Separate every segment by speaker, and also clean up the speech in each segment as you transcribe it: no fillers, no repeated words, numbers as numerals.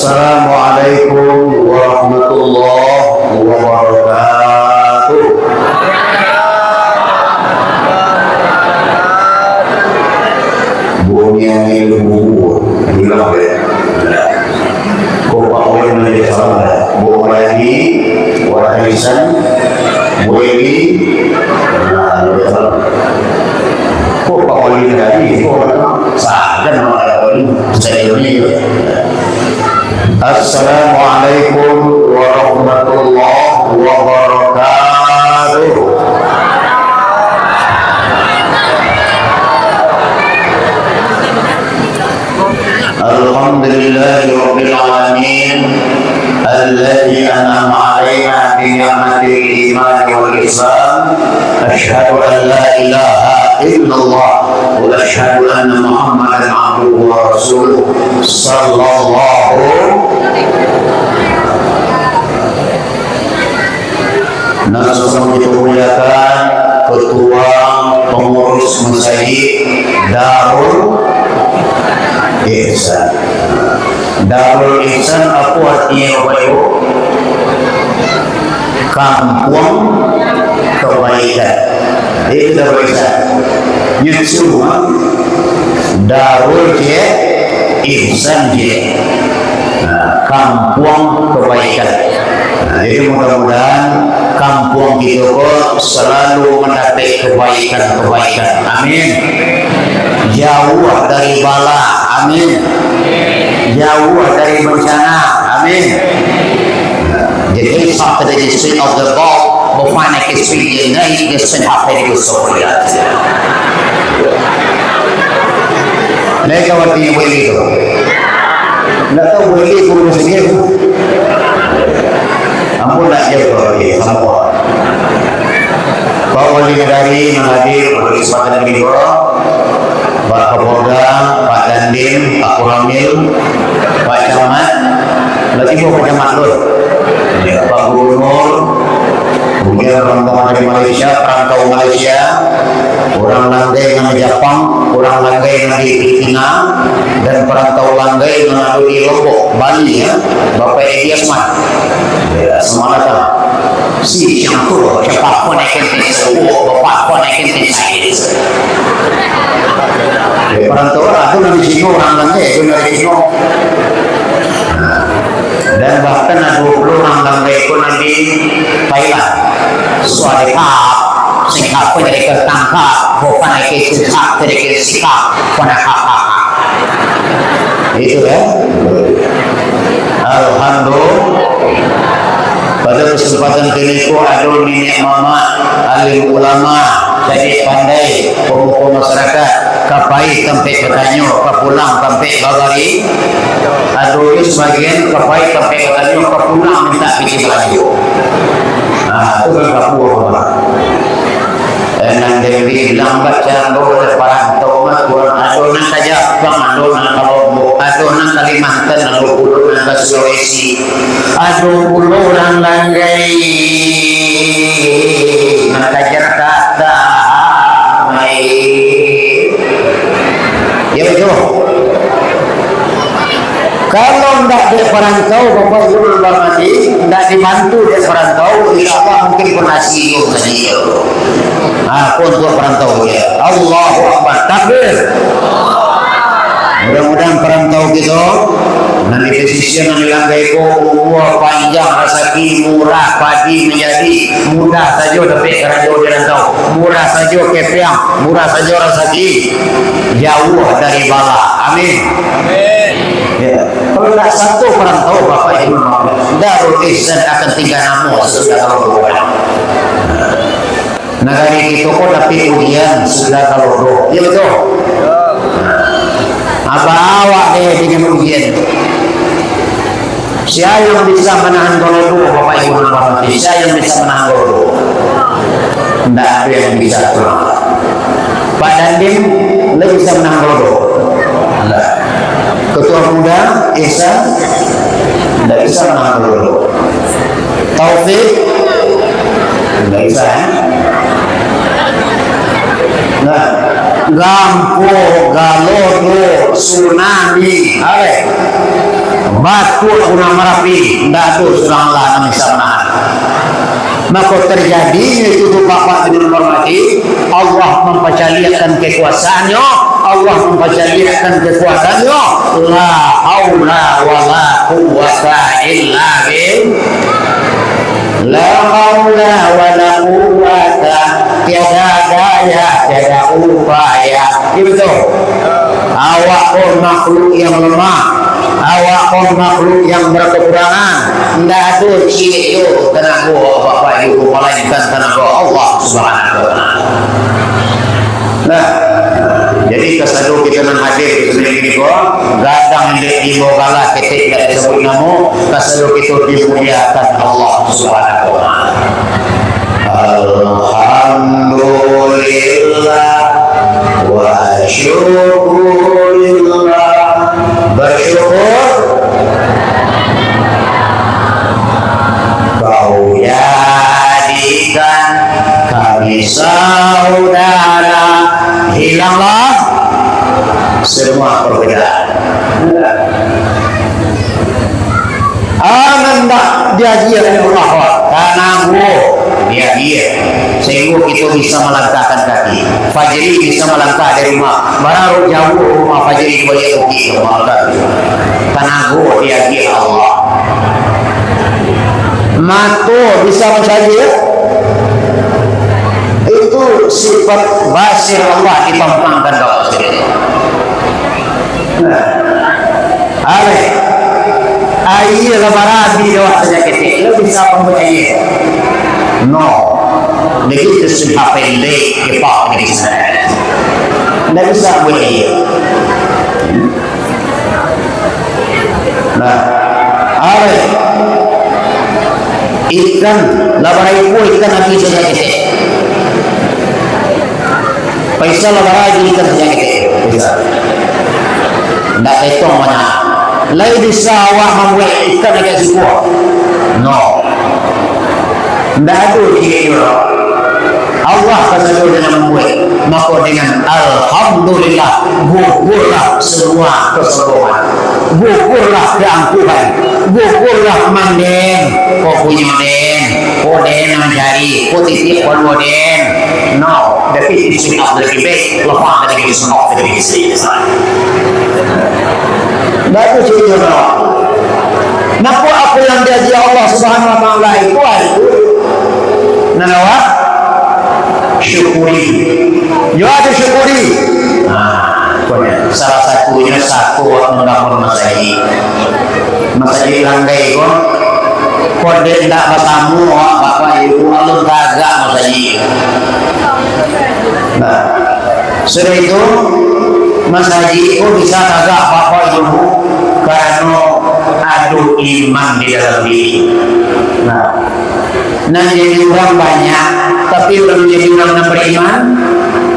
Speaker 1: Assalamualaikum warahmatullahi wabarakatuh. Bunyinya ilmu bilang ya. Kau boleh menjadi salah. Boleh warisan, boleh. Kau boleh dari kau sahaja nama saya ini. Assalamualaikum warahmatullahi wabarakatuh. Alhamdulillahi rabbil alamin alladzi an'ama 'alaina bi ni'matil iman wal ihsan. Asyhadu an la ilaha illallah wa asyhadu anna Muhammadan 'abduhu wa rasuluh sallallahu. Namun kita muliakan Ketua Pengurus Masjid Darul Ihsan. Darul Ihsan apa artinya Bapak Ibu? Kampung kebaikan. Itu Darul Ihsan. Yusuf Darul Ihsan je. Kampung kebaikan. Jadi mudah-mudahan kampung kita selalu mendapat kebaikan-kebaikan. Amin. Jauh dari bala. Amin. Jauh dari bencana. Amin. Jadi after the district of the God, bagaimana kesempatan naik desain apa yang disebutkan? Mereka berarti boleh itu. Nggak tahu boleh guru sendiri. Ampun nak jauh boleh semua. Kau boleh dari menghadir pada kesempatan ini Pak Kapolda, Pak Dandim, Pak Kuramil, Pak Camat, lagi Pak Camat dulu, Pak Gubernur, kemudian orang dari Malaysia, perantau Malaysia, orang Langgai yang di Jepang, orang Langgai yang di Filipina, dan perantau Langgai yang ada di Lombok, Bali ya, Bapak Edi Asman, ya, semangat lah. Si yang tu, cepat pun akan tersebuah, bapak pun akan tersebuah. Perantau itu dari Cino, orang Langgai itu dari Cino. Dan bahkan ada 20 orang Langgai itu nanti Thailand. Suadikap, singkap pun dari ketangkap, bukan dari kesihak, dari kesikap, penakap. Itu ya. Alhamdulillah. Pada kesempatan ini ku ada nenek mama, alim ulama, jadi pandai, pemuka masyarakat, kapai sampai bertanya, kepulang sampai bagari, ada sebagian kapai sampai bertanya, kepulang minta pergi lagi. Nah, itu kan kapur apa? Nang dewi lambat jangan boleh perantau mat kurang adonan saja, bang adonan kalau adonan Kalimantan, adonan Sulawesi, adonan orang Langgai, maka Jakarta, mai, ya betul. Kalau tidak di perantau, Bapak Ibu Bangadi, tidak dibantu di perantau, insyaAllah mungkin penasi saja. Untuk perantau ya. Allahu Akbar. Takbir. Mudah-mudahan perantau kita nanti pesisir nanti Langgai ko umur panjang rezeki murah padi menjadi mudah saja tapi kerja di rantau murah saja kepiang murah saja rezeki jauh dari bala. Amin. Amin. Ya. Kalau tidak satu perantau Bapak Ibu Darul Ihsan akan tinggal namu sesudah kalau bukan. Negara kita kok tapi ujian sudah kalau doh. Ya betul. Apa awak deh dengan ujian? Siapa yang bisa menahan golongan Bapak Ibu hormati? Siapa yang bisa menahan golongan? Tidak ada yang bisa. Pak Dandim, Anda bisa menahan golongan? Tidak. Ketua Muda Ihsan tidak bisa menahan golongan. Taufik tidak bisa. Nah, Lampu, Galodo, tsunami, batu guna merapi dadu suranglah nami sabnahan. Maka terjadinya itu Bapak dan hormati, Allah mempercayakan kekuasaannya, Allah mempercayakan kekuasaannya, la haula wala quwwata illa billah. La haula wala quwwata, tiada daya, tiada upaya. Itu awak pun makhluk yang lemah, awak pun makhluk yang berkekurangan. Tidak ada ciyo tenaga Bapak Ibu melainkan tenaga Allah Subhanahu wa taala. Nah, jadi kesadu kita nan hadir di sini ko gadang di mogala ketik dari sebut namo kesadu kita dimuliakan Allah Subhanahu wa taala. Alhamdulillah wa syukurillah, bersyukur kau jadikan kami saudara, hilanglah semua perbedaan. Ananda dia oleh Allah karena dia sehingga kita bisa melangkahkan kaki. Fajri bisa melangkah dari rumah, baru jauh rumah Fajri boleh pergi melangkah. Karena dia Allah. Matu bisa mensajir, itu sifat basir Allah dipampangkan kalau sendiri. Aleh, air lemarabi doa saja ketik, lo bisa mempunyai. No, begitu sudah pendek kepak dari sana, tidak bisa mempunyai. Nah, aleh. Ikan labarai ku ikan lagi saja kita. Paisa labarai ikan saja kita. Bisa. Tidak ketong mana. Lai bisa awak membuat ikan lagi sebuah. No. Tidak ada dia. Allah kasih dengan membuat. Maka dengan alhamdulillah gugurlah semua kesombongan. Gugurlah keangkuhan. Gugurlah manden. Kau punya manden. Kau den mencari. Kau titip kau manden. No, the fish is not the debate. Lepas dari itu semua dari istri. Baru cerita. Napa apa yang diaji Allah Subhanahu Wa Taala itu? Nanawa syukuri. Yo ada syukuri. Salah satunya satu mendapat masai langgai kon kode tidak bertamu Bapak Ibu alun kagak masai. Nah, sudah itu Mas Haji itu bisa kagak Bapak Ibu karena adu iman di dalam diri. Nah jadi orang banyak tapi belum jadi orang yang beriman,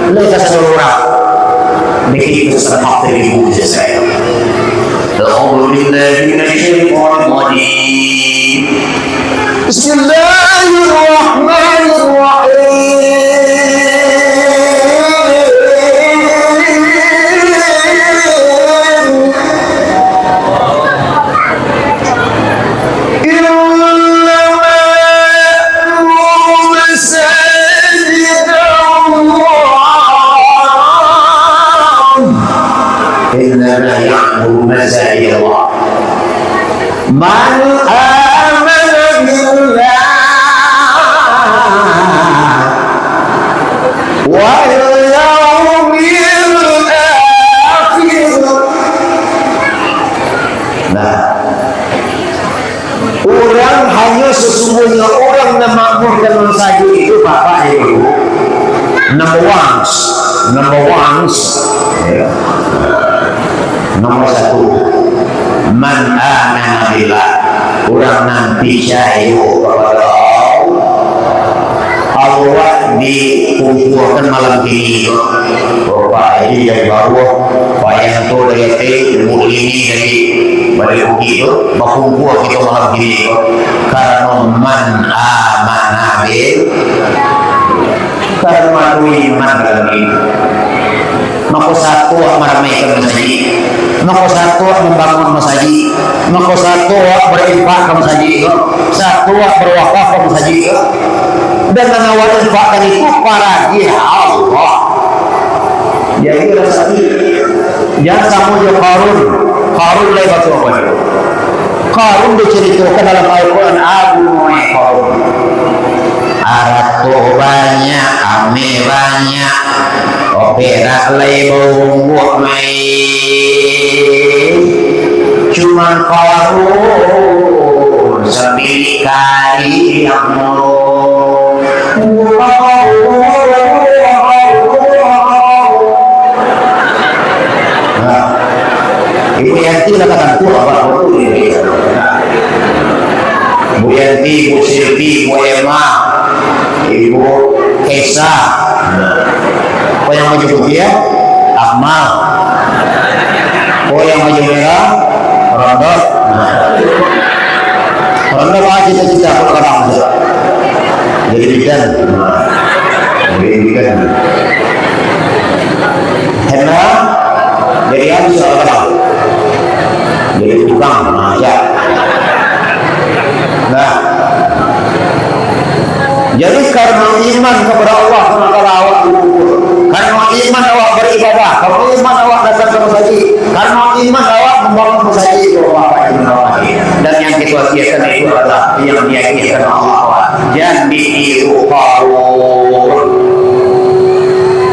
Speaker 1: mereka seluruh begitu seperti ibu saya. Man amana billah wal yawmil akhir. Nah, orang hanya sesungguhnya orang yang makmurkan saja itu Bapak Ibu. Number one, ya. Nomor satu, man amana billah, orang nanti percaya kepada Allah dikumpulkan malam ini. Bapak ini dari bawah, Pak yang tu dari ilmu ini dari balik itu, berkumpul kita malam ini. Karena man amana billah, karena iman dalam ini. Maka satu meramaikan masjid, maka satu membangun masjid, maka satu berinfak ke masjid, satu berwakaf ke masjid, dan menawar infakkan itu para dia Allah. Jadi rasa jangan sama je Qarun lain batu apa itu? Qarun diceritakan dalam Al-Quran Abu Mu'ay Qarun. Aratu banyak, ame banyak, perak lebung buat main. Cuman Qarun sembilan kali yang Ibu Yanti lah kata tu apa betul ini. Bu Yanti, Bu Silvi, Bu Emma, Ibu Kesa. Apa yang maju dia? Akmal. Oh yang maju merah, Rondot. Rondot apa cita-cita aku kadang jadi bidan. Jadi bidan. Henna jadi apa soal jadi tukang aja. Nah, jadi karena iman kepada Allah SWT awak berkumpul, karena iman awak beribadah, karena iman awak datang ke masjid, karena iman awak membangun masjid itu apa yang dan yang kita siapkan itu adalah yang diakibatkan Allah. Jangan ditiru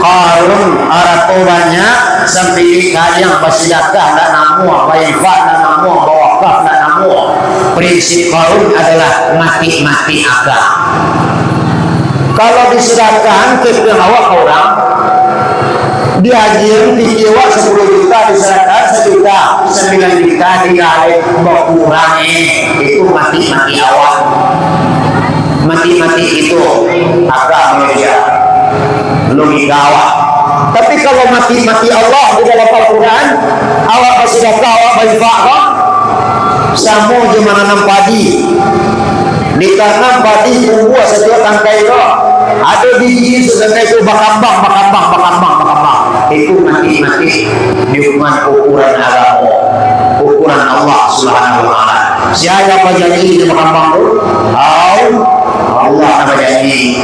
Speaker 1: Qarun aratu banyak sampai kalian bersedekah dan namu bayifat dan namu bawakaf dan namu. Prinsip Qarun adalah mati-mati akal. Kalau disedekahkan ke awak orang dihajirin dijiwa 10 juta disedekahkan 1 juta 9 juta dikali berkurang itu mati-mati awak. Mati-mati itu akal manusia. Logika awak. Tapi kalau mati-mati Allah di dalam Al-Quran, awak bersedekah, awak berinfak, sama je menanam padi. Ditanam padi tumbuh setiap tangkai roh. Ada biji sedangkan itu berkembang. Itu mati-mati dihukuman ukuran agama, ukuran Allah Subhanahu wa taala. Siapa janji dia berkembang tu? Allah apa janji?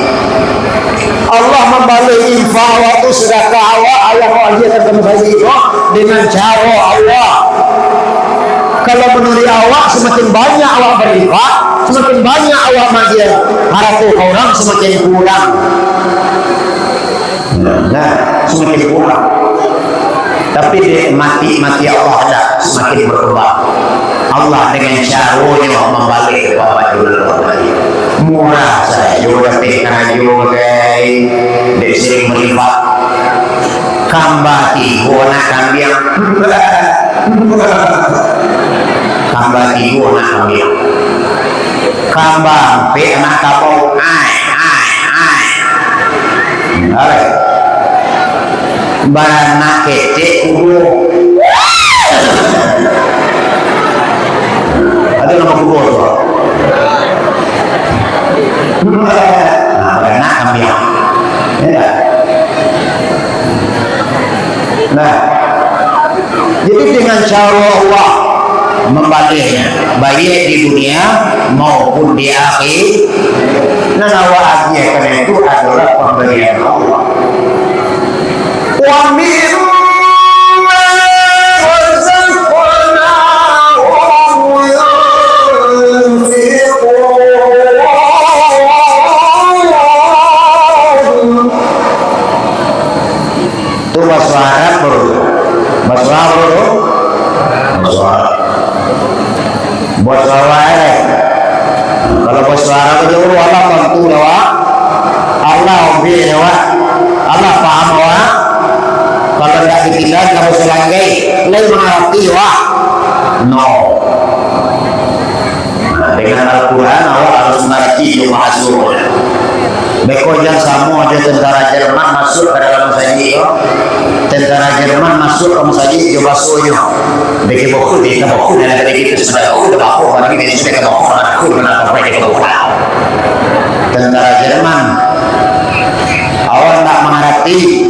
Speaker 1: Allah membalik infak waktu sedekah awak Allah ajarkan kembali dengan cara Allah. Kalau menurut awak semakin banyak awak berinfak, semakin banyak awak majlis harap orang semakin kurang. Nah, semakin kurang. Tapi mati Allah ada semakin berkembang. Allah dengan caranya membalik ke bawah murah saya juga tekna juga dari sering melipat kambati guna kambing kambang pe anak kapau ai bana kece kudu ada nama kudu karena kami ya. Nah, jadi dengan cara Allah membaliknya baik di dunia maupun di akhir, nah awaknya karena itu adalah pemberian Allah. Wa min bahasa Arab bro, bahasa Arab. Kalau bahasa Arab itu Allah bantu lawa, Allah obey lawa, Allah paham lawa. Kalau tidak ditinggal kamu selanggai, lain mengerti wah, no. Nah, dengan Al-Quran awak harus mengerti cuma hasil. Bekojan sama ada tentara Jerman masuk ke dalam masjid. Tentara Jerman masuk ke masjid coba suyo. Beki buku di buku dan ada kita sudah buku lagi di sini buku aku kenapa pakai buku. Tentara Jerman awal tak mengerti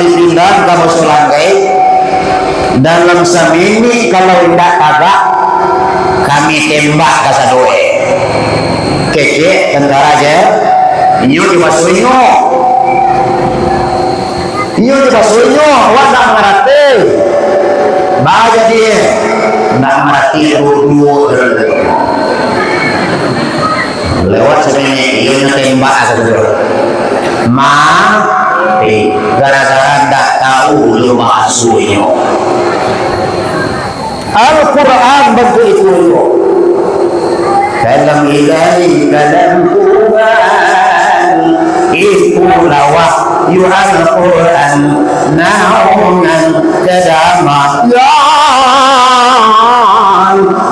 Speaker 1: dipindah kamu sulangkai dalam semini kalau tidak kagak kami tembak ke sadoe kece tentara aja nyu di basuinyo wadah ngerate baca dia nak ngerati dua lewat semini iya tembak ke sadoe gara-gara tidak tahu lu basuinyo Al-Quran bentuk itu dalam ilahi dalam Quran itu lawah yu Al-Quran naungan kedama yang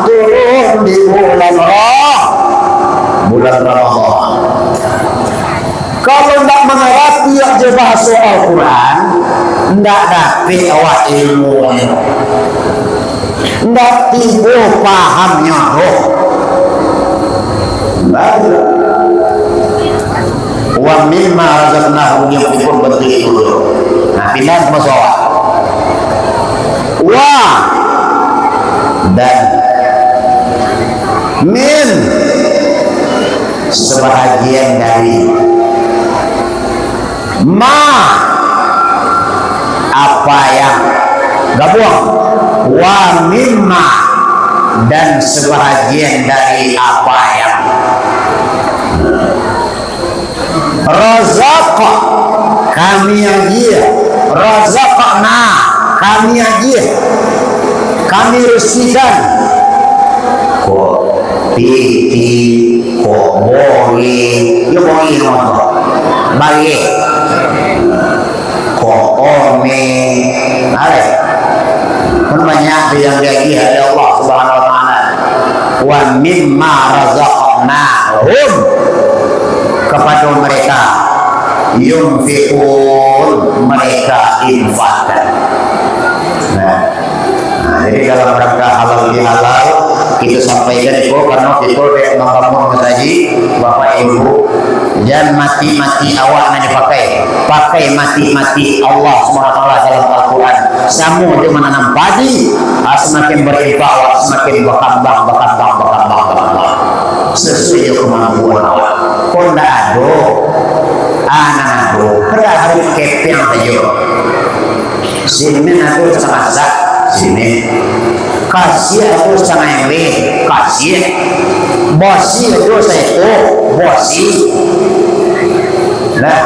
Speaker 1: turun di bulan Ramadan. Kalau tidak mengerti aja bahasa Al-Quran tidak dapat awak ilmu tidak timbul pahamnya roh wa mimma razaqnahum yunfiqun bentuk itu dulu. Nah pindah ke masalah wa dan min sebahagian dari ma apa yang gabung wa mimma dan sebahagian dari apa yang razaqah kami aja razaqna kami aja kami rezekikan kok titi kok boli yo boli ngono bagi kok ome ale kan banyak yang lagi ada Allah Subhanahu wa taala wa mimma razaqnahum kepada mereka yunfiqun mereka infakkan. Nah, jadi dalam rangka halal bihalal kita sampaikan itu karena kita membangun mengaji Bapak Ibu jangan mati-mati awak nak pakai mati-mati Allah SWT dalam Al-Quran. Samu dia menanam padi semakin berinfak awak semakin berkembang sesuai kemampuan awak. Kau tidak ada anak ada hari kepeng saja sini aku setengah sak sini kasih aku setengah yang kasih bosi itu saya itu bosi nah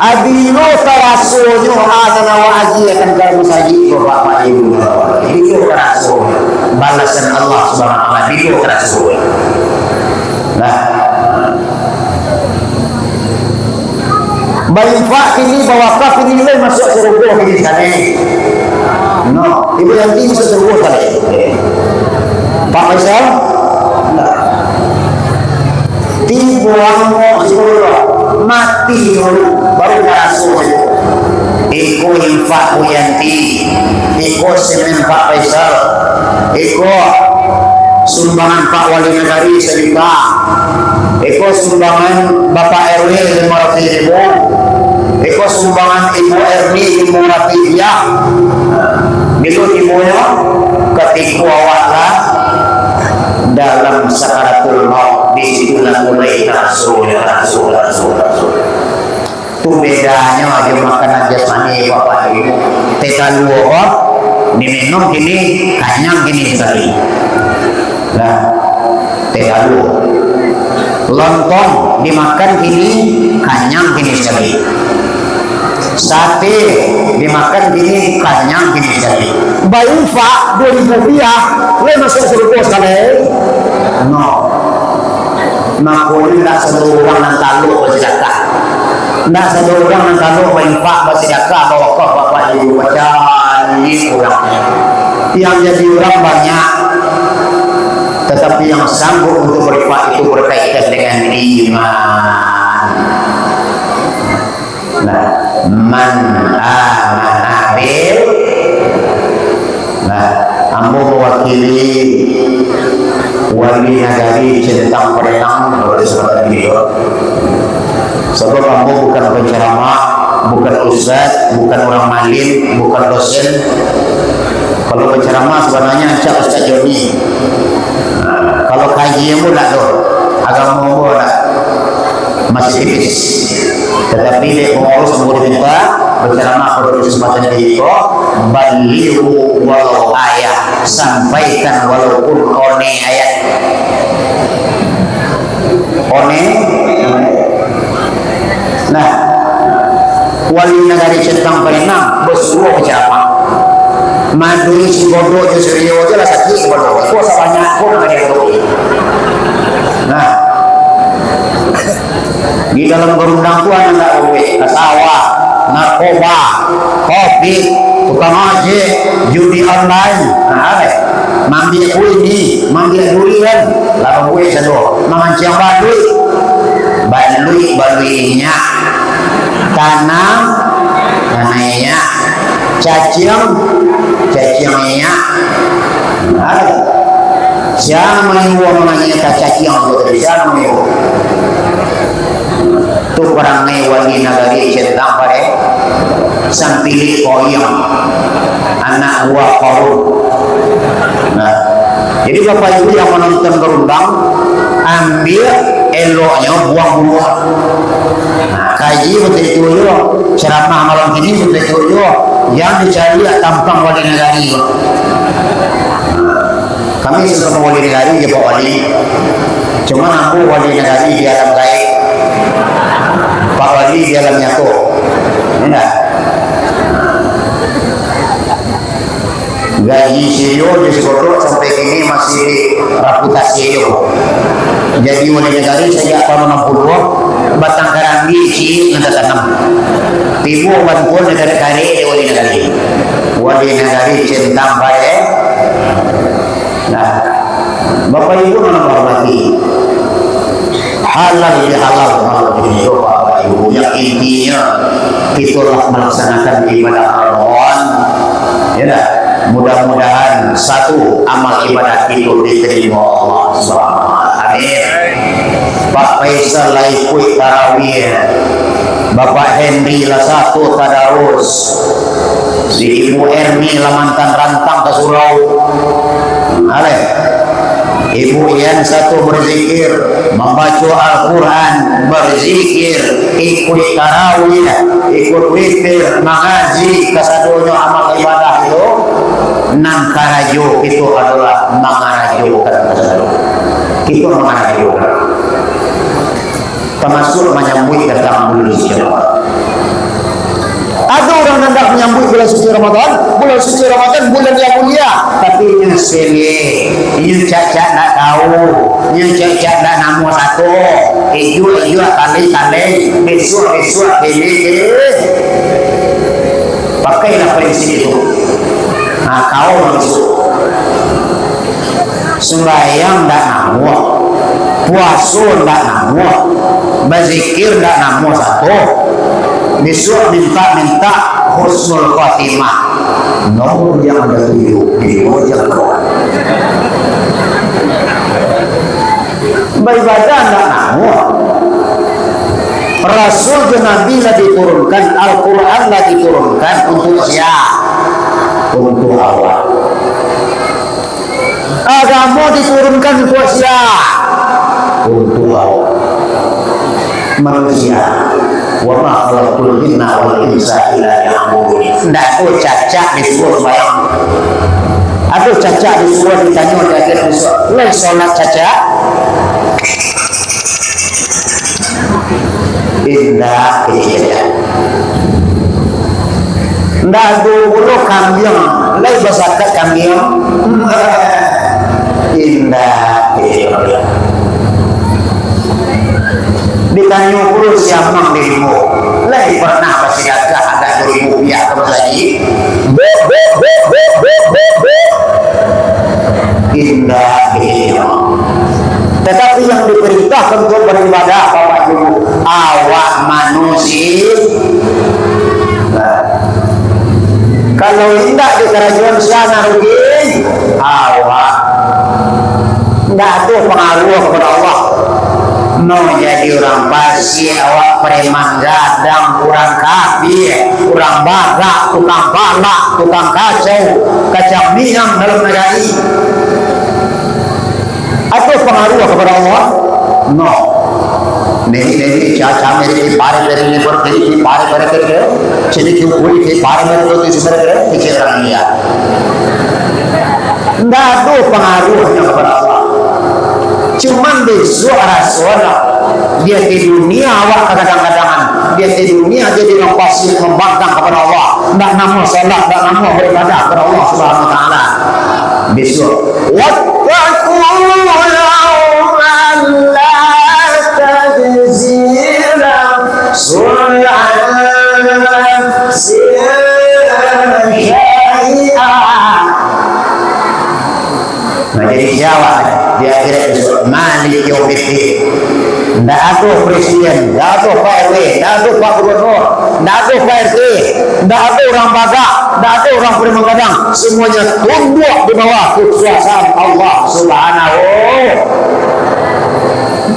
Speaker 1: adino tarasunyo ada nawa aji akan kamu saji bapak ibu itu tarasun balasan Allah Subhanahu wa taala itu tarasun nah Bayifak ini bawakaf ini nilai masuk surga ini sana. No, ibu yang ini masuk surga tadi. Pak Faisal, dibuang surga mati dulu baru masuk. Iko infak Yanti, iko semen Pak Faisal, iko sumbangan Pak Wali Negari sejuta, iko sumbangan Bapak RW 500.000. Iko sumbangan Ibu Erni 500 rupiah. Itu ibunya ketika awaklah dalam sakaratul maut disitulah mulai rasul. Itu bedanya aja makanan jasmani Bapak Ibu. Teka luo diminum gini kanyang gini sekali. Nah, teka luo. Lontong dimakan gini kanyang gini sekali. Sate dimakan gini kanyang gini sekali. Bayufa 2.000 rupiah le masuk surga sekali. No. Makanya tidak semua orang yang talu bersedekah. Tidak semua orang yang talu bayufa bersedekah bawa kau bapak ibu baca ini orangnya. Yang jadi orang banyak, tetapi yang sanggup untuk berinfak itu berkaitan dengan iman. Nah, man amana bil. Nah, ambo mewakili wali nagari tentang perenang pada kesempatan ini. Sebab ambo bukan penceramah, bukan ustaz, bukan orang malim, bukan dosen. Kalau penceramah sebenarnya Cak Ustaz Joni. Kalau kaji pun tak tu, agama pun tak masih tipis. Tetapi dia pengurus murid kita berceramah pada kesempatan ini itu balighu walau ayat, sampaikan walaupun one ayat. One. Nah, wali negari Centang Perenang bersuruh berceramah. Maduri si bodoh je serius je lah sakit bodoh. Kau sebanyak pun ada yang tahu. Nah, di dalam gerundang tu ada tak boleh sawah, narkoba, kopi, tukang ojek, judi online. Nah, mambil kuih, mambil durian, lalu kuih sedo, mengancam baluinya, tanahnya, cacingnya. Siapa mengiwu mengenai cacing itu dari siapa mengiwu? Tu orang wali nagari Centang pare sang pilih koyong anak buah Korun. Nah, jadi bapak ibu yang menonton gerundang ambil eloknya buang-buang. Nah, kaji betul itu ceramah malam ini betul itu yang dicari tampang wali negari. Kami sesama wali negari ya Pak Wali. Cuma aku wali negari di alam gaib, Pak Wali di alam nyatu. Enggak. Gaji CEO di Sekolah sampai kini masih reputasi itu. Jadi wali negari sejak tahun 60 batang karangi si nada tanam. Tibu bantuan negara kari di wali negari. Wali negari Centang Pare. Nah, Bapak Ibu menghormati halal malam ini Bapak Ibu, yang intinya itulah melaksanakan ibadah Ramadan. Ya, mudah-mudahan satu amal ibadah itu diterima Allah Subhanahu wa taala. Amin. Pak Faisal Laikui tarawih, Bapak Henry lah satu tadarus, si Ibu Erni lamantan rantang ke surau. Ale, Ibu Ian satu berzikir, membaca Al-Quran, berzikir, ikut tarawih, ikut witir, mengaji, kesadunya amal ibadah itu, nang karajo itu adalah mengarajokan kesadu. Itu mengarajokan. Termasuk menyambut datang bulan suci Ramadan. Ada orang hendak menyambut bulan suci Ramadan, bulan yang mulia, tapi yang sele, yang cacat nak tahu, yang cacat nak nama satu, ijo kali, besok ini, pakailah prinsip itu. Nah, kau masuk sembahyang tak nama, puasa tak nama, berzikir tak nama satu. Besok minta husnul khatimah, nomor yang ada 7 di wajah kau. Beribadah tak nama. Rasul dan Nabi lah diturunkan, Al-Quran lah diturunkan untuk siapa? Untuk Allah. Agama diturunkan untuk siapa? Untuk Allah. Manusia. Wa ma khalaqul jinna wal insa illa liya'budun. Ndak tu cacat disuruh bayang. Aduh cacat disuruh ditanya dia akhir besok. Lai solat cacat. Indah kejadian. Ndak dulu kambing, lai basakat kambing. Indah kejadian. Ditanya puluh siapa dirimu, lagi pernah pasti ada dirimu ya kamu lagi. Indah ini. Tetapi yang diperintahkan untuk beribadah Bapak Ibu, awak manusia. Nah, kalau tidak di kerajaan sana rugi, awak tidak ada pengaruh kepada Allah. no jadi orang pasir awak preman gadang kurang kafir kurang barak tukang balak tukang kacau kacang minang dalam negara ini atau pengaruh kepada Allah no नहीं चाचा मेरे के पारे करेंगे पर तेरी के पारे करे करके चली क्यों कोई के पारे मेरे तो इस तरह करे पीछे करनी यार nggak ada pengaruhnya kepada Allah cuman di suara dia di dunia awak kadang-kadangan dia di dunia jadi pasir membangkang kepada Allah nggak nama salat nggak nama beribadah kepada Allah Subhanahu Wa Taala besok wattaqu jadi jawab di akhirat besok Malik Yaumiddin. Nggak ada presiden, nggak ada Pak RW, nggak ada Pak Gubernur, nggak ada Pak RT, nggak ada orang badak, nggak ada orang preman, semuanya tunduk di bawah kekuasaan Allah Subhanahu.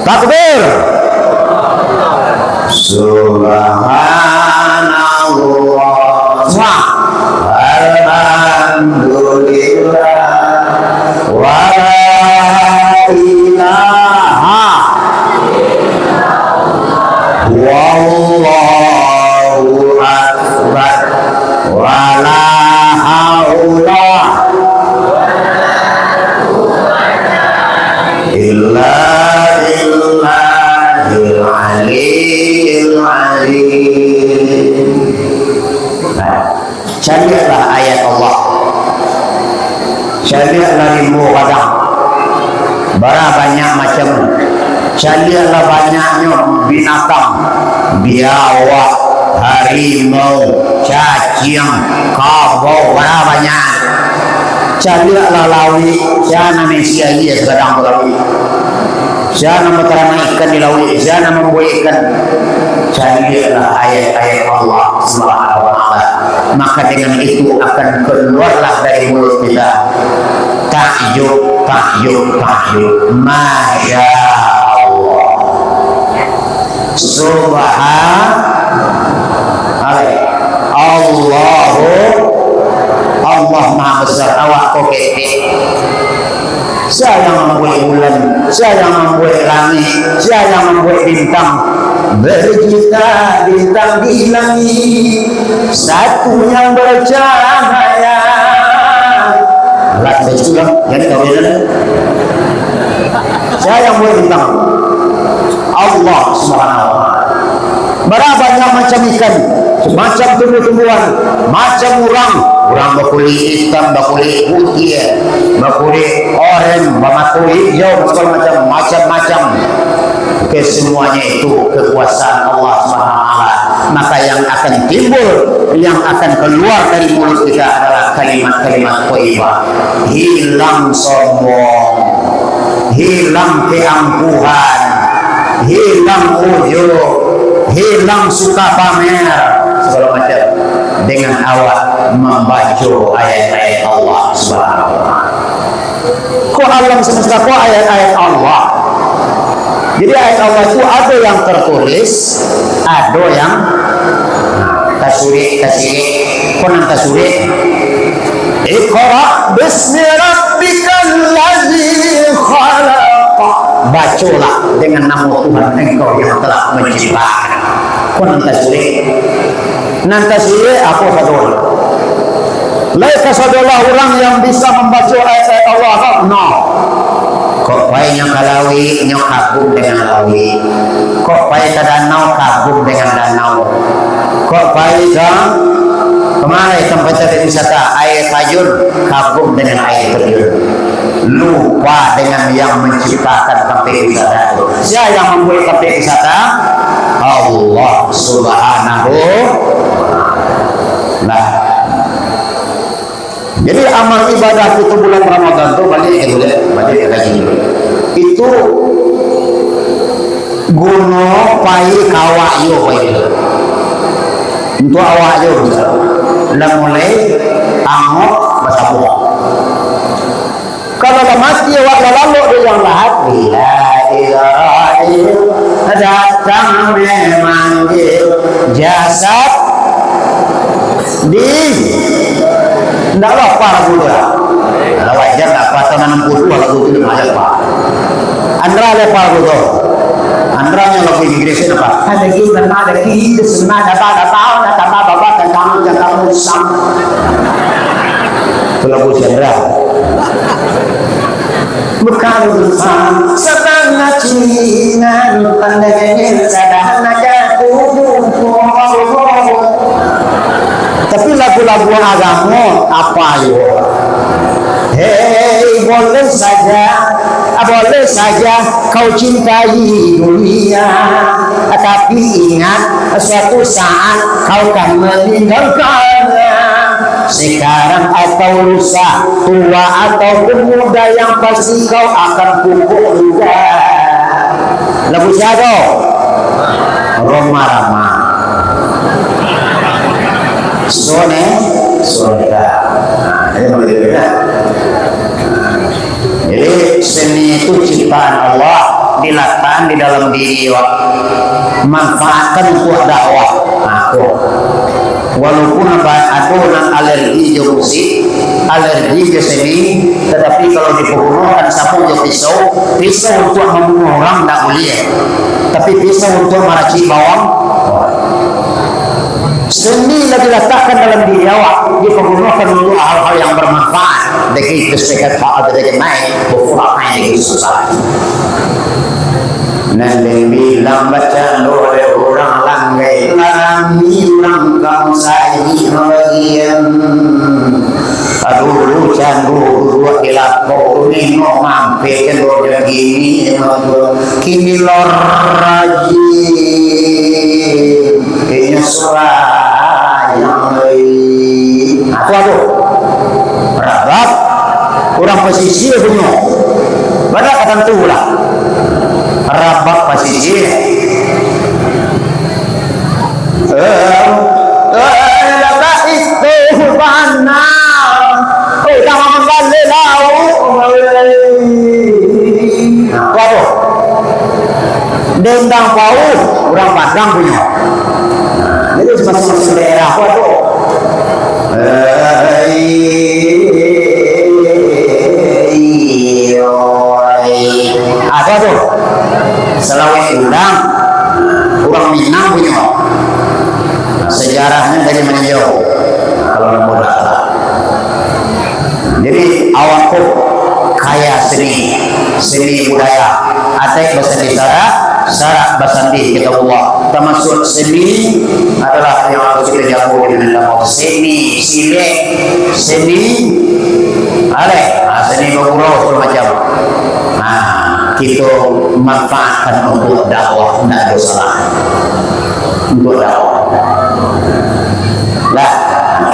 Speaker 1: Takbir. Subhanallah. Semua. Alhamdulillah. Wa la ilaha wallahu akbar wa la haula illa billahil aliyyil azim. Carilah ayat Allah, carilah ilmu kadang bara banyak macam, carilah banyaknya binatang, biawak, harimau, cacing, kabau, bara banyak. Carilah lawi, jangan Malaysia ini sekarang lawi, jangan memperana ikan di lawi, jangan membuat ikan. Carilah ayat-ayat Allah Subhanahu Wa Taala, maka dengan itu akan keluarlah dari mulut kita takjub, takjub, takjub. Masya Allah. Allah Maha Besar. Awak kokek. Saya yang membuat bulan, saya yang membuat langit, saya yang membuat bintang. Berjuta bintang di langit, satu yang bercahaya. Alat betul, yang tahu ya. Saya yang membuat bintang. Allah Subhanahu Wa Taala. Berapa banyak macam ikan, macam tumbuh-tumbuhan, macam orang berkulit hitam, berkulit putih, berkulit oranye, berkulit hijau, macam-macam. Kesemuanya itu kekuasaan Allah Subhanahu Wa Taala. Maka yang akan timbul, yang akan keluar dari mulut kita adalah kalimat-kalimat thayyibah. Hilang sombong, hilang keangkuhan, hilang ujub, hilang suka pamer, segala macam dengan awak membaca ayat-ayat Allah Subhanahu Wa Taala. Kok alam semesta, kok ayat-ayat Allah. Jadi ayat Allah itu ada yang tertulis, ada yang tasuri, konon tasuri. Iqra bismi rabbikal ladzi khalaq. Bacalah dengan nama Tuhan engkau yang telah menciptakan. Konon tasuri. Nan tasuri apa sadol? Laika sadolah orang yang bisa membaca ayat-ayat Allah. No. Kok pai nyok kalawi nyok kagum dengan lawi, kok pai ke danau kagum dengan danau, kok pai ke kemana tempat wisata air terjun kagum dengan air terjun, lupa dengan yang menciptakan tempat wisata. Siapa yang membuat tempat wisata? Allah Subhanahu wa Taala. Jadi amal ibadah itu bulan Ramadan itu balik ke kaji itu guno pai kawak yo pai untuk awak yo lah mulai angok basabuh kalau mati awak lalu yang lahat bila Israel datang memanggil jasad di tidak lupa lagu itu kalau wajar tak patah 60 lagu itu banyak pak Andra lepa lagu itu Andra yang lagu Inggrisnya apa ada kita ada kita semua ada tahu ada tambah bapak dan kamu sam itu lagu Chandra bukan bersama setengah Cina pandangnya sadana tapi lagu-lagu agama apa yo hei boleh saja kau cintai dunia tapi ingat suatu saat kau akan meninggalkannya sekarang atau lusa tua ataupun muda yang pasti kau akan pupuk juga lagu siapa Roma Rama Sone jadi seni itu ciptaan Allah diletakkan di dalam diri manfaatkan untuk dakwah aku walaupun adonan alergi je musik alergi je seni tetapi kalau dipegunakan sapu je pisau untuk membunuh orang tak boleh tapi pisau untuk meraci bawang seni lagi letakkan dalam diri awak dipergunakan untuk hal-hal yang bermanfaat deki kesekat hal deki naik berfurakan deki susah nandeng bilang baca oleh orang langgai larami orang kau sayi bagian aduh candu dua kilapau ini mau mampir ke dua gini kini lor rajin kayaknya surah yang lain apa tuh rabat orang pesisir punya pada kata tu lah rabat pesisir rabat itu mana jangan membalik lauk apa tuh dendang bau orang Padang punya itu masing-masing daerah apa tuh apa tuh Sulawesi udang orang Minang punya sejarahnya dari mana jauh kalau nomor jadi awakku kaya seni budaya atek bahasa Isara syarat basandi kita buat termasuk seni adalah yang harus kita jago dengan nama seni silek seni seni bergurau macam kita manfaatkan untuk dakwah tidak dosa untuk dakwah lah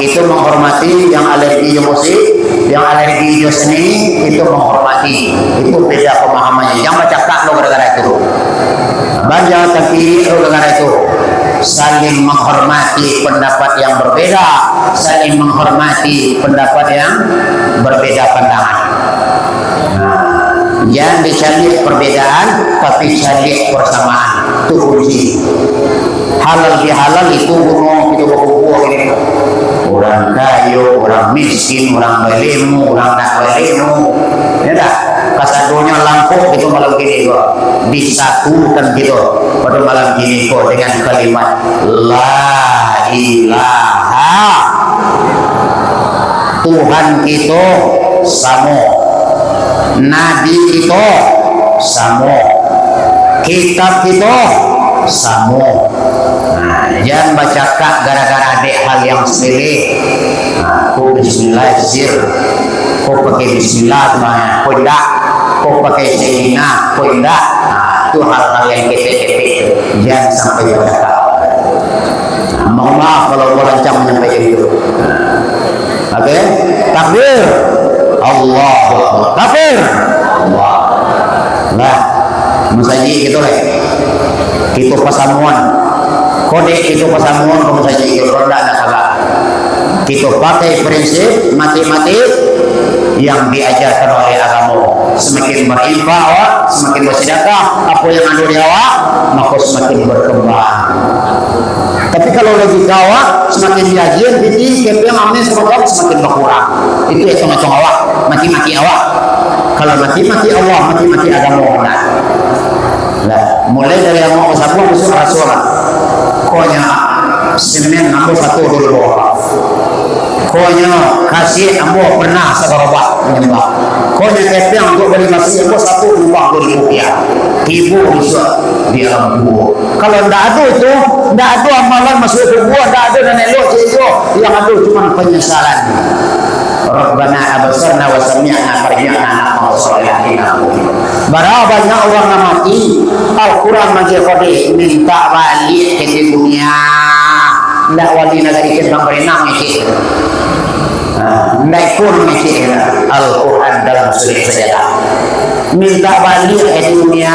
Speaker 1: kita menghormati yang alergi musik yang alergi seni itu menghormati itu beda pemahamannya jangan cakap lo gara-gara itu baca tapi lo gara-gara itu saling menghormati pendapat yang berbeda saling menghormati pendapat yang berbeda pandangan jangan dicari perbedaan tapi cari persamaan itu kunci halal bihalal itu bunuh itu buku ini orang kayu, orang miskin, orang berilmu, orang tak berilmu ya dah kasadunya lampu itu malam gini kok disatukan gitu pada malam gini kok dengan kalimat la ilaha Tuhan itu samo Nabi itu samo kitab itu samo jangan baca kak gara-gara adik hal yang sepele aku bismillah zir kau pakai bismillah semuanya kau tidak kau pakai sayyidina kau tidak itu hal-hal yang kete-kete jangan sampai baca kak mohon maaf kalau Allah lancang menyampaikan itu oke takbir Allah takbir Allah nah masaji gitu lah itu pasamuan kode itu pasamuan kamu saja itu ronda ada salah kita pakai prinsip matematik yang diajarkan oleh agama semakin berinfak awak, semakin bersedekah, apa yang ada di awak, maka semakin berkembang. Tapi kalau lagi awak semakin diajian, piti, kepeng, amin, semakin berkurang. Itu hitung-hitung awak, mati-mati awak. Kalau mati-mati Allah, mati-mati agama Allah. Nah, mulai dari yang mau sabu musuh Rasulullah. Konya semen ambo satu dulu bawah. Konya kasih ambo pernah sekarobah menyembah. Konya kepeng untuk beli masih ambo satu rumah Rupiah. Ibu bisa di alam kubur. Kalau tidak ada itu, tidak ada amalan masuk kubur, tidak ada dan elok itu. Yang ada cuma penyesalan. Rabbana abasarna wa sami'na farji'na na'mal shalihin. Berapa banyak orang yang mati, Al-Quran majil kode minta balik ke dunia. Tidak wali negari kita berenang itu. Tidak pun itu Al-Quran dalam surat sejarah. Minta balik ke dunia.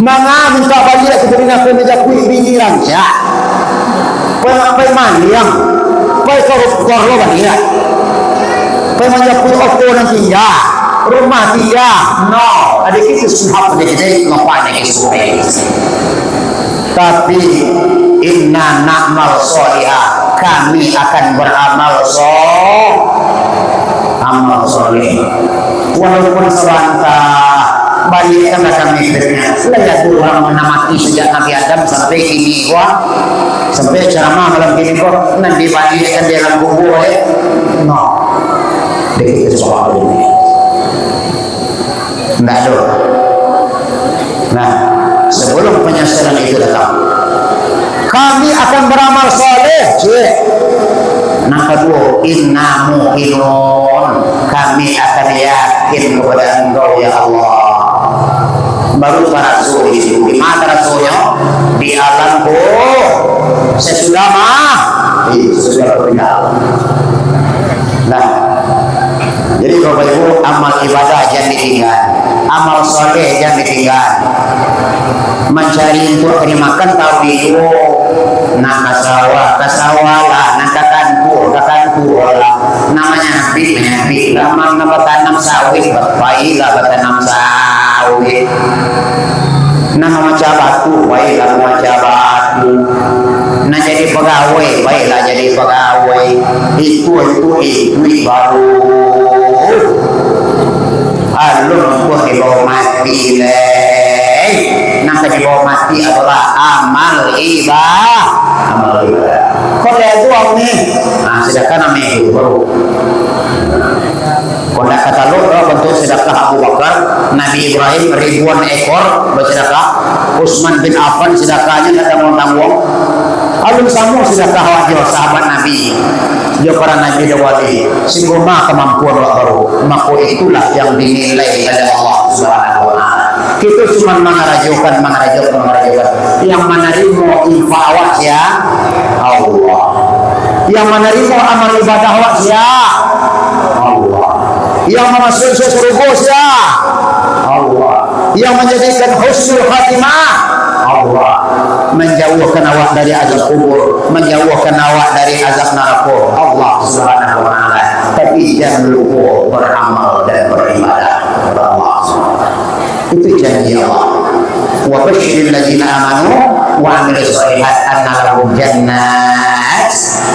Speaker 1: Manga minta balik ke dunia pemeja kuih bingiran ya. Pengapai maniang. Pai koruptor lo balik. Pai menjadi okto nanti ya. Rumah dia, no, ada kita suhab jadi ngapain kita tapi inna na'mal sholiha, kami akan beramal amal soleh. Walaupun sebantah banyak kan kami mikirnya, lihat orang menamati sejak Nabi Adam sampai kini sampai ceramah malam kini kok nanti banyak kan dalam kubur no, dikit soal ini. Tidak ada. Nah, sebelum penyesalan itu datang, kami akan beramal soleh. Nah kedua, inna mu'minun, kami akan yakin kepada Engkau ya Allah. Baru para rasul itu. Di mana rasulnya? Di alam sesudah sesudah meninggal. Nah, jadi Bapak Ibu, amal ibadah jangan ditinggal, amal soleh jangan ditinggal. Mencari untuk makan tahu itu, nak kasawalah, nak kakanku lah. Namanya nabi, lama tanam sawit, baiklah bertanam sawit. Nama macam batu, baiklah macam batu. Nah jadi pegawai, baiklah jadi pegawai. Itu baru. Alun untuk dibawa mati leh. Nanti dibawa mati adalah amal ibadah. Kau lihat doang nih. Nah sedekah namanya itu baru. Kau nak kata lu bentuk sedekah Abu Bakar, Nabi Ibrahim ribuan ekor bersedekah, Utsman bin Affan sedekahnya tidak mau tanggung. Alun samu sedekah wajib sahabat Nabi. Dia para nabi dan wali, sungguh kemampuan baru, maka itulah yang dinilai oleh Allah Subhanahu wa Ta'ala. Kita cuma mengarajukan. Yang menerima infak awak ya Allah. Yang menerima amal ibadah awak ya Allah. Yang memasuk surga ya Allah. Yang menjadikan husnul khatimah Allah. Menjauhkan awak dari azab kubur, menjauhkan awak dari azab neraka Allah Subhanahu wa Ta'ala. Tapi jangan lupa beramal dan beribadah kepada Allah. Itu janji Allah. Wa basyiril ladzina amanu wa amilus shalihat anna lahum jannat.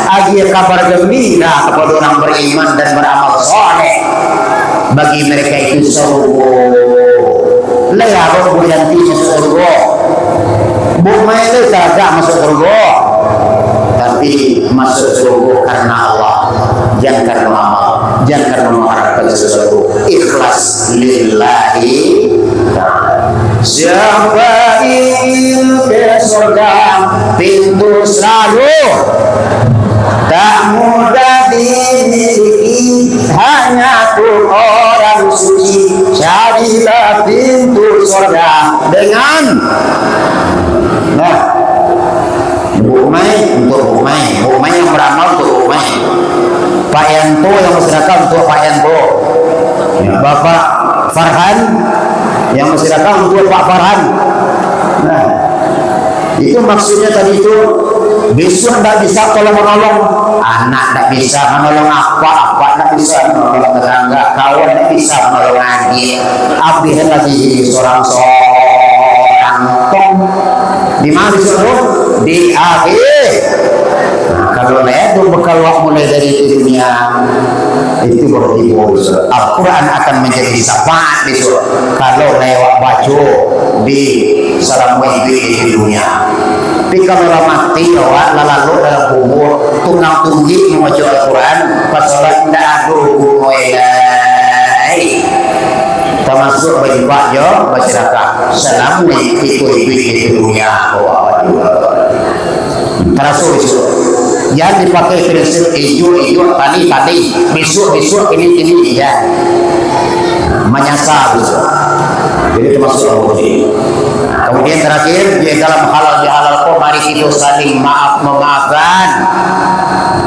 Speaker 1: Agi kabar gembira kepada orang beriman dan beramal saleh. Bagi mereka itu surga. Leha roh bujantinya surga. Bukma itu kagak masuk surga, tapi masuk surga karena Allah, jangan karena amal, jangan karena mengharapkan sesuatu. Ikhlas lillahi ta'ala. Siapa ingin ke surga, pintu selalu tak mudah dimiliki, hanya tuh orang suci. Carilah pintu surga dengan Bukmai yang beramal untuk Bukmai, Pak Yanto yang masyarakat untuk Pak Yanto, Bapak Farhan yang masyarakat untuk Pak Farhan. Nah, itu maksudnya tadi itu. Besok tidak bisa tolong menolong anak, tidak bisa menolong apa nak bisa menolong tetangga, kawan nak bisa menolong adik, abdi lagi seorang tong di mana disuruh di akhir. Nah, kalau itu bekal waktu mulai dari dunia itu berarti Al-Quran akan menjadi syafaat besok kalau lewat baca di salam di dunia. Tapi kalau mati lewat lalu dalam kubur tunggang tunggi membaca Al-Quran pas sholat tidak ada mulai termasuk bagi Pak Jo masyarakat salam itu dunia terasa itu yang dipakai prinsip hijau tadi besok ini ya menyasar besok. Jadi termasuk Allah. Kemudian terakhir di dalam halal bihalal mari kita saling memaafkan.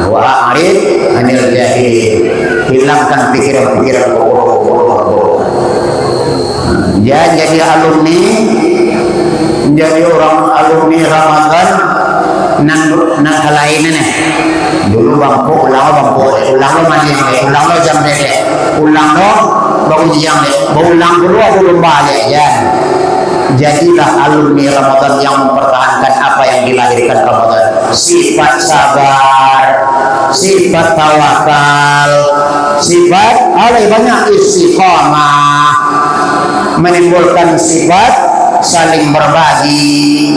Speaker 1: Wa arif anil jahil, hilangkan pikiran-pikiran bodoh. Ya, jadi alumni, menjadi orang alumni Ramadan nan halain nih. Dulu bangku ulang jam deh, ulang baru jam deh, ulang dulu belum balik ya. Jadilah alumni Ramadan yang mempertahankan apa yang dilahirkan Ramadan. Sifat sabar, sifat tawakal, sifat banyak istiqamah, menimbulkan sifat saling berbagi.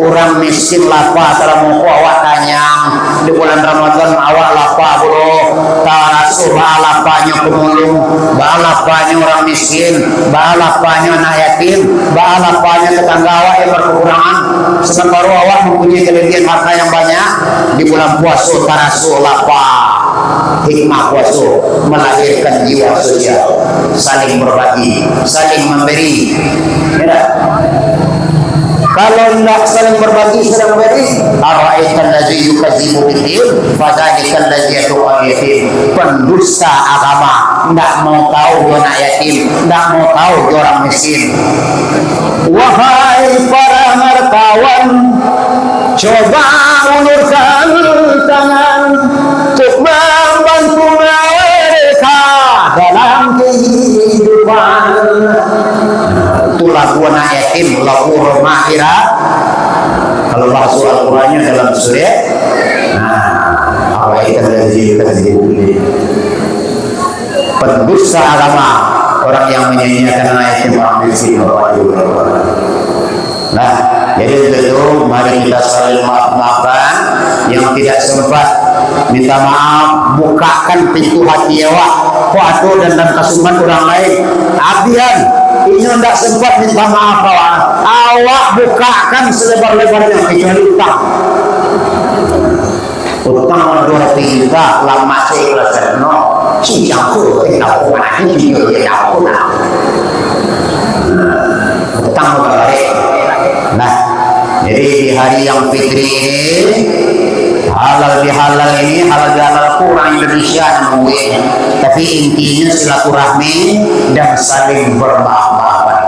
Speaker 1: Orang miskin lapar terlalu awak tanyang di bulan Ramadan awak lapar bro tarasuh lapanya pemulung lapanya orang miskin lapanya anak yatim lapanya tetangga awak yang berkekurangan sementara awak mempunyai kelebihan harta yang banyak. Di bulan puasa tarasuh lapar. Hikmah puasa melahirkan jiwa sosial, saling berbagi, saling memberi. Kalau tidak saling berbagi, saling memberi, ara'aitan ladzi yukadzibu bid-din fadzalikan ladzi yad'u al-yatim. Pendusta agama, tidak mau tahu dia anak yatim, tidak mau tahu dia orang miskin. Wahai para wartawan, coba ulurkan tangan untuk membantu mereka dalam kehidupan. Itulah anak yatim, lagu akhirat. Kalau bahasa Al-Qurannya dalam surah, apa itu pendusta agama, orang yang menyanyiakan anak yatim, orang miskin. Nah, jadi itu mari kita saling maafkan yang tidak sempat minta maaf, bukakan pintu hati awak, kuatu dan kasuman orang lain. Abian ini tidak sempat minta maaf awak bukakan selebar-lebarnya kecuali utang. Utang 200 juta lama saya ikhlaskan no, cincangku tahu mana ini dia tahu nah. Utang balik. Nah, jadi di hari yang fitri ini halal bihalal ini halal bihalal kurang Indonesia namanya, tapi intinya silaturahmi dan saling bermaaf-maafan.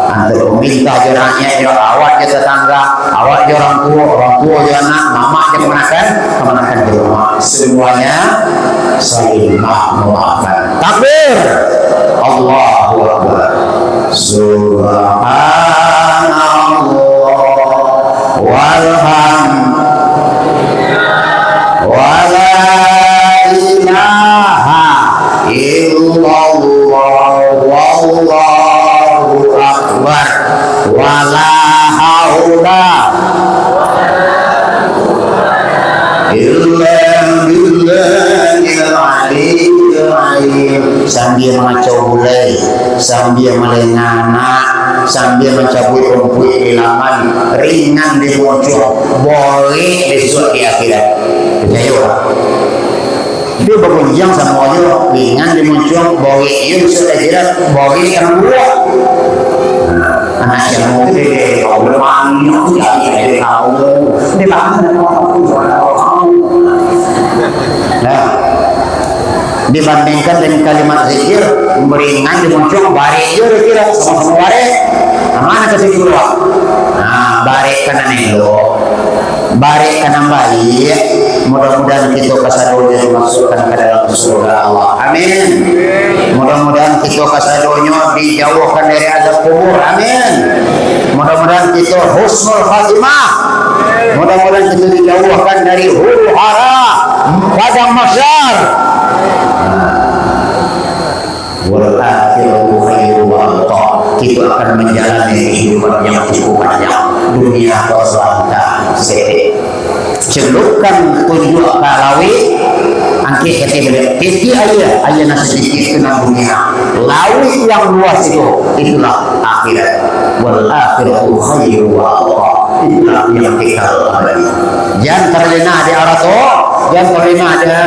Speaker 1: Antara minta jaraknya awak je tetangga, awak je orang tua je anak, mama je kemenakan di rumah. Semuanya saling maaf-maafan. Takbir, Allahu Akbar. Subhanallah walhamdulillah wala ilaha illallah wallahu akbar wala haula illa billahil aliyyil azim. Sambil mengacau bulai, sambil melengana, sambil mencabut rumput di laman, ringan di muncul, boleh besok di akhirat. Percaya dia berkunjung sama aja, ringan di muncul, boleh dia besok di akhirat, boleh yang buat. Anak yang mau gede, kalau bermani, aku jadi tahu, dia bangun aku nah, dibandingkan dengan kalimat zikir beringan dimuncul barek juga kira sama-sama barek. Mana kasih keluar? Nah, barek kanan elo, barek kanan baik, Mudah-mudahan kita kasadonya dimasukkan ke dalam surga Allah. Amin. Mudah-mudahan kita kasadonya dijauhkan dari azab kubur. Amin. Mudah-mudahan kita husnul khatimah. Mudah-mudahan kita dijauhkan dari huru hara padang mahsyar. Wal akhiratu khairu wa abqa. Kita akan menjalani kehidupan yang cukup panjang. Dunia berselancar sedih. Celupkan tujuh kalawi angki hati beliau hati ayah nasi sedikit kena dunia lawi yang luas itulah akhirat. Wal akhiratu khairu wa abqa. Itulah yang kekal abadi. Jangan terlena di arato, jangan terlena ada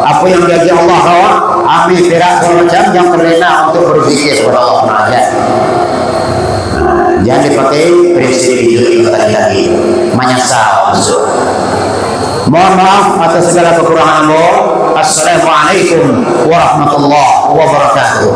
Speaker 1: apa yang diajar Allah kawan ambil perak semacam yang terlena untuk berzikir kepada Allah Ta'ala. Jangan dipakai prinsip hidup tadi menyesal masuk. Mohon maaf atas segala kekurangan Allah. Assalamualaikum warahmatullahi wabarakatuh.